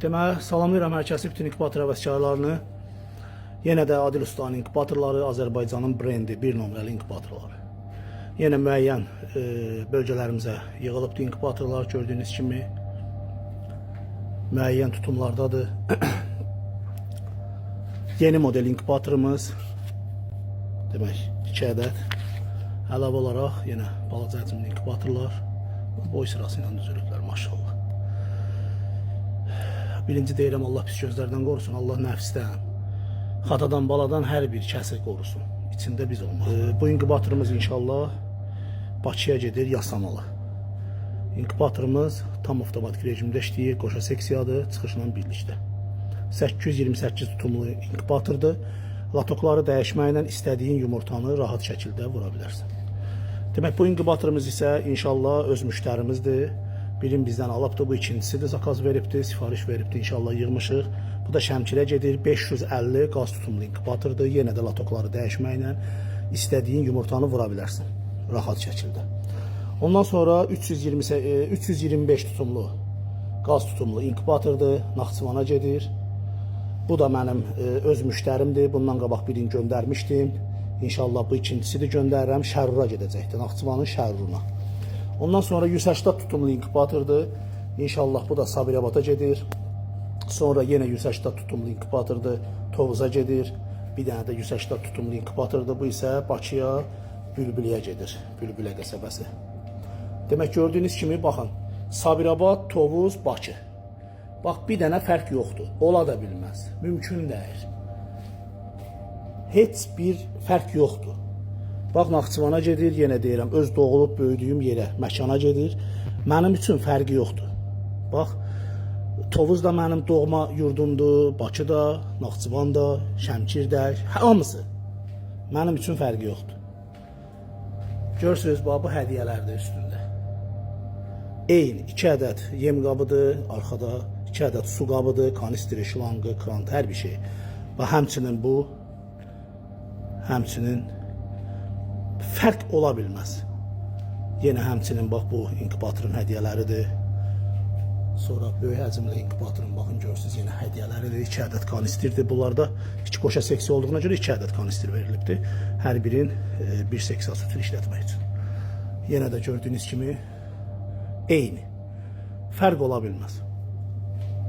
Deməli, salamlayıram hər kəsi, bütün inkubator həvəskarlarını. Yenə də Adil Ustanın inkubatorları Azərbaycanın brendi, bir nömrəli inkubatorları. Yenə müəyyən bölgələrimizə yığılıbdır inkubatorlar, gördüyünüz kimi. Müəyyən tutumlardadır. Yeni model inkubatorumuz. Demək, 2 ədəd. Əlavə olaraq yenə balaca həcmli inkubatorlar. Boy sırası ilə düzülüblər, maşallah. Birinci deyirəm, Allah pis gözlərdən qorusun, Allah nəfsdən, xatadan, baladan hər bir kəsi qorusun. İçində biz olmaq. Bu inkubatorumuz inşallah Bakıya gedir, Yasamalı. İnkubatorumuz tam avtomatik rejimdə işləyir, qoşa seksiyadır, çıxışla birlikdə. 828 tutumlu inkubatordur. Latokları dəyişməklə istədiyin yumurtanı rahat şəkildə vura bilərsən. Demək, bu inkubatorumuz isə inşallah öz müştərimizdir. Birini bizdən alıbdır, bu ikincisi də zakaz veribdir, sifariş veribdir, inşallah yığmışıq. Bu da Şəmkirə gedir, 550 qaz tutumlu inkubatordur. Yenə də latokları dəyişməklə istədiyin yumurtanı vura bilərsin, rahat şəkildə. Ondan sonra 325 tutumlu qaz tutumlu inkubatordur, Naxçıvana gedir. Bu da mənim öz müştərimdir, bundan qabaq birini göndərmişdim. İnşallah bu ikincisi də göndərirəm, Şərrura gedəcəkdir, Naxçıvanın Şərruruna. Ondan sonra 180 tutumlu inkubatordur. İnşallah bu da Sabirabada gedir. Sonra yenə 180 tutumlu inkubatordur. Tovuza gedir. Bir dənə də 180 tutumlu inkubatordur. Bu isə Bakıya, Bülbüləyə gedir. Bülbülə qəsəbəsi. Demək, gördüyünüz kimi, baxın. Sabirabad, Tovuz, Bakı. Bax, bir dənə fərq yoxdur. Ola da bilməz. Mümkün deyil. Heç bir fərq yoxdur. Bax, Naxçıvana gedir, yenə deyirəm, öz doğulub böyüdüyüm yerə, məkana gedir. Mənim üçün fərqi yoxdur. Bax, Tovuz da mənim doğma yurdumdur, Bakıda, Naxçıvanda, Şəmkirdə, hamısı. Mənim üçün fərqi yoxdur. Görürsünüz, bax, bu hədiyyələrdir üstündə. Eyni, 2 ədəd yem qabıdır, arxada 2 ədəd su qabıdır, kanistri, şlanqı, krant, hər bir şey. Və həmçinin bu, həmçinin fərq ola bilməz. Yenə həmçinin bax, bu inkubatorun hədiyyələridir. Sonra böyük həcmli inkubatorun, baxın, görürsünüz, yenə hədiyyələridir. 2 ədəd kanistirdir. Bunlarda 2 qoşa seksiya olduğuna görə 2 ədəd kanistir verilibdir. Hər birin 1 seksiya sütunu işlətmək üçün. Yenə də gördüyünüz kimi eyni. Fərq ola bilməz.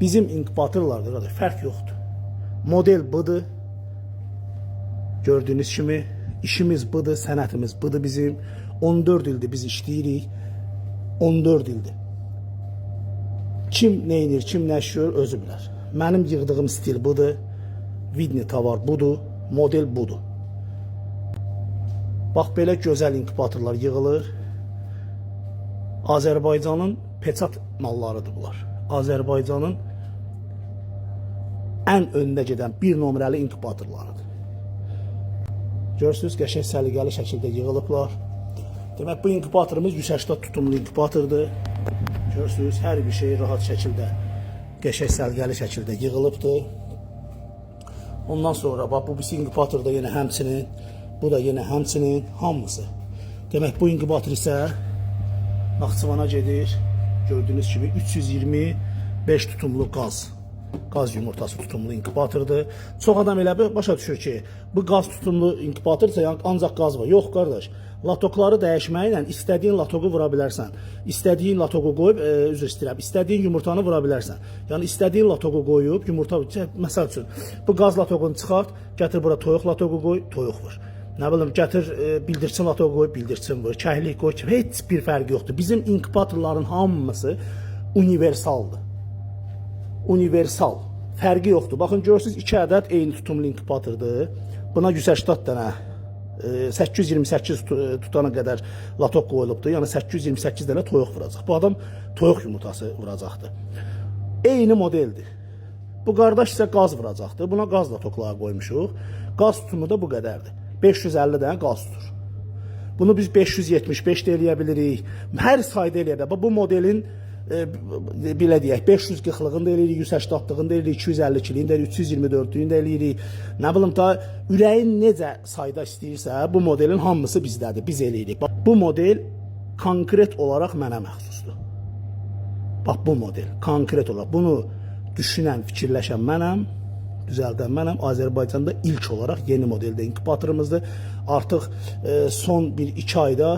Bizim inkubatorlarda fərq yoxdur. Model budur. Gördüyünüz kimi İşimiz budur, sənətimiz budur bizim. 14 ildir biz işləyirik. 14 ildir. Kim neynir, kim nəşir, özü bilər. Mənim yığdığım stil budur. Vidni tavar budur. Model budur. Bax, belə gözəl inkubatorlar yığılır. Azərbaycanın peçat mallarıdır bunlar. Azərbaycanın ən öndə gedən bir nömrəli inkubatorlarıdır. Görürsünüz, qəşəng səliqəli şəkildə yığılıblar. Demək, bu inkubatorumuz 180 tutumlu inkubatordur. Görürsünüz, hər bir şey rahat şəkildə, qəşəng səliqəli şəkildə yığılıbdır. Ondan sonra, bax, bu inkubator da yenə həmçinin, bu da yenə həmçinin, hamısı. Demək, bu inkubator isə Naxçıvana gedir. Gördüyünüz kimi 325 tutumlu qaz yumurtası tutumlu inkubatordur. Çox adam elə başa düşür ki, bu qaz tutumlu inkubatorsa ancaq qaz var. Yox, qardaş. Latokları dəyişməklə istədiyin latoku vura bilərsən. İstədiyin latoku qoyub, üzr istəyirəm, istədiyin yumurtanı vura bilərsən. Yəni, istədiyin latoku qoyub, yumurta, məsəl üçün, bu qaz latokunu çıxart, gətir bura toyuq latoku qoy, toyuq vur. Nə bilim, gətir bildirçin latoku qoy, bildirçin vur. Kəhlik qoy, heç bir fərqi yoxdur. Bizim inkubatorların hamısı universaldır. Universal. Fərqi yoxdur. Baxın, görürsünüz, 2 ədəd eyni tutumlu inkubatordur. Buna 180 dənə 828 tutana qədər latok qoyulubdur. Yəni 828 dənə toyuq vuracaq. Bu adam toyuq yumurtası vuracaqdır. Eyni modeldir. Bu qardaş isə qaz vuracaqdır. Buna qaz latokları qoymuşuq. Qaz tutumu da bu qədərdir. 550 dənə qaz tutur. Bunu biz 575 də eləyə bilirik. Hər sayda eləyə bilərik. Bu modelin belə deyək, 540-lığını da eləyirik, 180-lığını da eləyirik, 252-liyini də eləyirik, 324-lüyünü də eləyirik. Nə bilim, da ürəyin necə sayda istəyirsə, bu modelin hamısı bizdədir, biz eləyirik. Bu model konkret olaraq mənə məxsusdur. Bax, bu model konkret olaraq. Bunu düşünən, fikirləşən mənəm, düzəldən mənəm. Azərbaycanda ilk olaraq yeni modeldə inkubatorumuzdur. Artıq son 1-2 ayda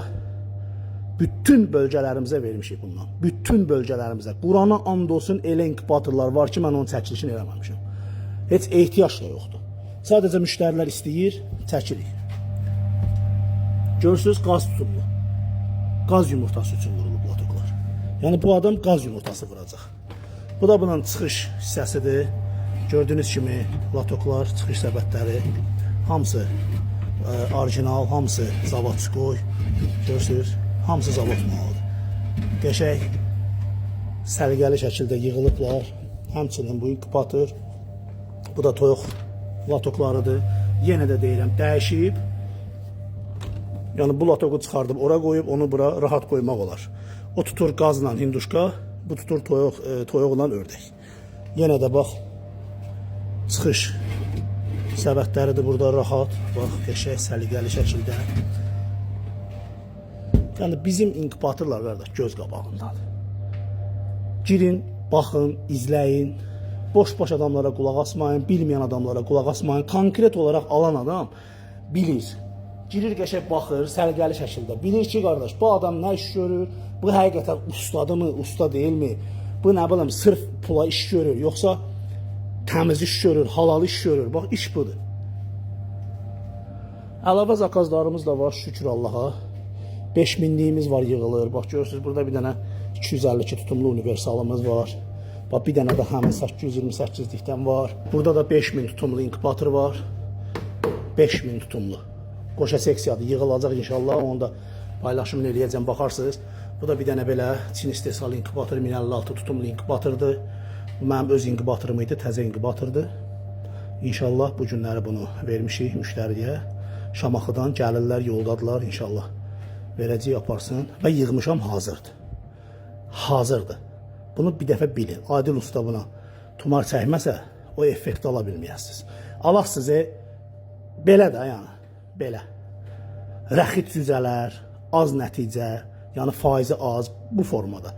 bütün bölgələrimizə vermişik bundan. Bütün bölgələrimizə. Qurana and olsun elə inkubatorlar var ki, mən onun çəkilişini eləməmişəm. Heç ehtiyac da yoxdur. Sadəcə müştərilər istəyir, çəkirik. Görürsünüz, qaz tutumlu. Qaz yumurtası üçün vurulub latoklar. Yəni bu adam qaz yumurtası vuracaq. Bu da bunun çıxış hissəsidir. Gördüyünüz kimi latoklar, çıxış səbətləri hamısı orijinal, hamısı zavodskoy. Görürsünüz, hamısı zavod malıdır. Qəşəng, səliqəli şəkildə yığılıblar. Həmçinin bu inkubator, bu da toyuq latoklarıdır. Yenə də deyirəm, dəyişib. Yəni bu latoku çıxardıb ora qoyub, onu bura rahat qoymaq olar. O tutur qazla hinduşka, bu tutur toyuqla ördək. Yenə də bax, çıxış səbətləridir burada rahat. Bax, qəşəng, səliqəli şəkildə. Yəni bizim inkubatorlar qardaş göz qabağındadır. Girin, baxın, izləyin. Boş-boş adamlara qulaq asmayın, bilməyən adamlara qulaq asmayın. Konkret olaraq alan adam bilir. Girir, qəşəng baxır, səliqəli şəkildə. Bilir ki, qardaş, bu adam nə iş görür? Bu həqiqətən ustadımı, usta deyilmi? Bu nə bilim, sırf pula iş görür, yoxsa təmiz iş görür, halal iş görür. Bax, iş budur. Əlavə zakazlarımız da var, şükür Allaha. 5000'liyimiz var yığılır. Bax, görürsünüz, burada bir dənə 252 tutumlu universalımız var. Bax, bir dənə də həmin 828'likdən var. Burada da 5000 tutumlu inkubator var. 5000 tutumlu. Qoşa seksiyadır, yığılacaq inşallah. Onu da paylaşımını eləyəcəm, baxarsınız. Bu da bir dənə belə Çin istehsalı inkubator, 1056 tutumlu inkubatordur. Bu mənim öz inkubatorum idi, təzə inkubatordur. İnşallah bu günləri bunu vermişik müştəriyə. Şamaxıdan gəlirlər, yoldadılar inşallah. Verəcək aparsın və yığmışam hazırdır. Hazırdır. Bunu bir dəfə bilin. Adil usta buna tumar çəkməsə o effekti ala bilməyəsiniz. Allah sizə belə də yəni, belə. Rəxit cüzələr, az nəticə, yəni faizi az bu formada.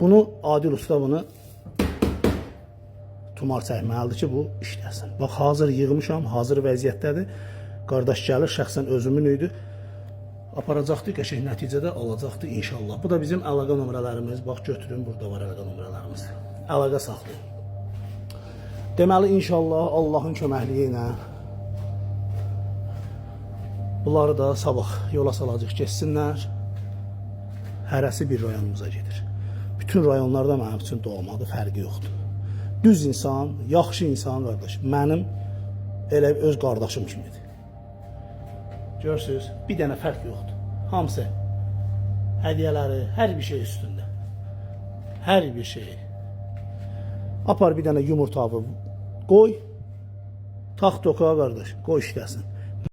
Bunu Adil usta bunu tumar çəkməlidir ki, bu işləsin. Bax, hazır yığmışam, hazır vəziyyətdədir. Qardaş gəlir, şəxsən özümün idi. Aparacaqdı, qəşəng nəticədə alacaqdı inşallah. Bu da bizim əlaqə nömrələrimiz. Bax, götürün, burada var əlaqə nömrələrimiz. Əlaqə saxlayın. Deməli, inşallah Allahın köməkliyi ilə bunları da sabah yola salacaq, geçsinlər. Hərəsi bir rayonumuza gedir. Bütün rayonlarda mənim üçün doğmadır, fərqi yoxdur. Düz insan, yaxşı insan qardaş, mənim elə öz qardaşım kimidir. Görürsünüz, bir dənə fərq yoxdur. Hamısı hədiyyələri, hər bir şey üstündə. Hər bir şey. Apar bir dənə yumurtavı qoy, tax toka qardaş, qoy işləsin.